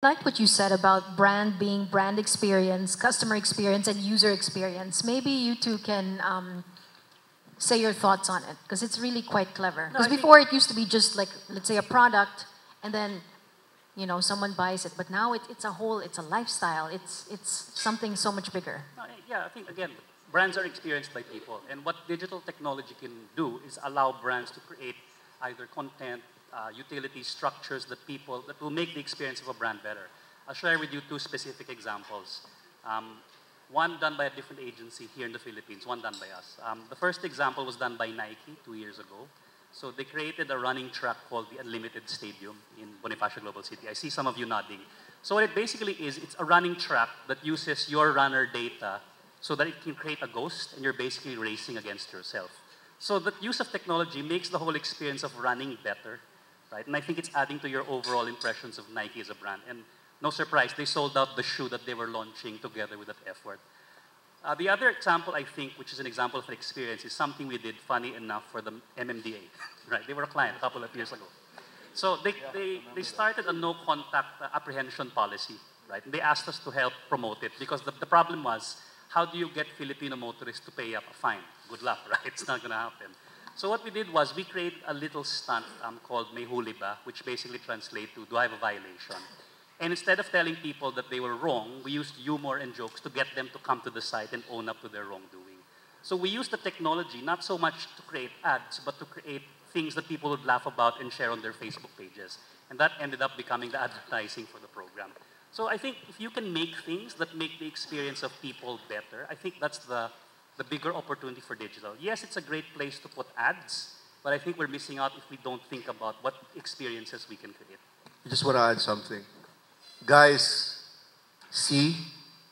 Like what you said about brand being brand experience, customer experience, and user experience. Maybe you two can say your thoughts on it, because it's really quite clever. Because before it used to be just like, let's say, a product, and then someone buys it. But now it's a whole, it's a lifestyle. It's something so much bigger. Yeah, I think again, brands are experienced by people, and what digital technology can do is allow brands to create either content, utility structures that will make the experience of a brand better. I'll share with you two specific examples. One done by a different agency here in the Philippines, one done by us. The first example was done by Nike 2 years ago. So they created a running track called the Unlimited Stadium in Bonifacio Global City. I see some of you nodding. So what it basically is, it's a running track that uses your runner data so that it can create a ghost, and you're basically racing against yourself. So the use of technology makes the whole experience of running better, right? And I think it's adding to your overall impressions of Nike as a brand. And no surprise, they sold out the shoe that they were launching together with that effort. The other example, I think, which is an example of an experience, is something we did, funny enough, for the MMDA. Right? They were a client a couple of years ago. So they started a no-contact apprehension policy, right? And they asked us to help promote it, because the problem was, how do you get Filipino motorists to pay up a fine? Good luck, right? It's not going to happen. So what we did was we created a little stunt called May Huli Ba, which basically translates to, do I have a violation? And instead of telling people that they were wrong, we used humor and jokes to get them to come to the site and own up to their wrongdoing. So we used the technology not so much to create ads, but to create things that people would laugh about and share on their Facebook pages. And that ended up becoming the advertising for the program. So I think if you can make things that make the experience of people better, I think that's the bigger opportunity for digital. Yes, it's a great place to put ads, but I think we're missing out if we don't think about what experiences we can create. I just want to add something. Guys, see,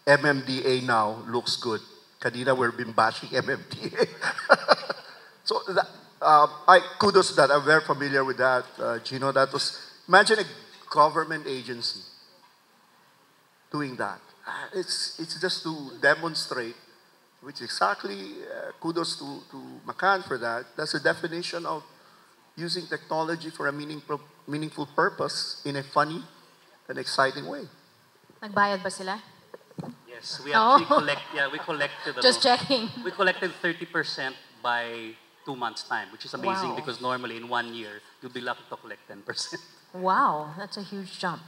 MMDA now looks good. Kanina we've been bashing MMDA. So I kudos to that. I'm very familiar with that, Gino. That was, imagine a government agency doing that. It's just to demonstrate, which exactly kudos to McCann for that. That's the definition of using technology for a meaningful purpose in a funny and exciting way. Nagbayad ba sila? Yes, we actually we collected. Just checking. We collected 30% by 2 months' time, which is amazing, Wow. because normally in 1 year, you'll be lucky to collect 10%. Wow, that's a huge jump.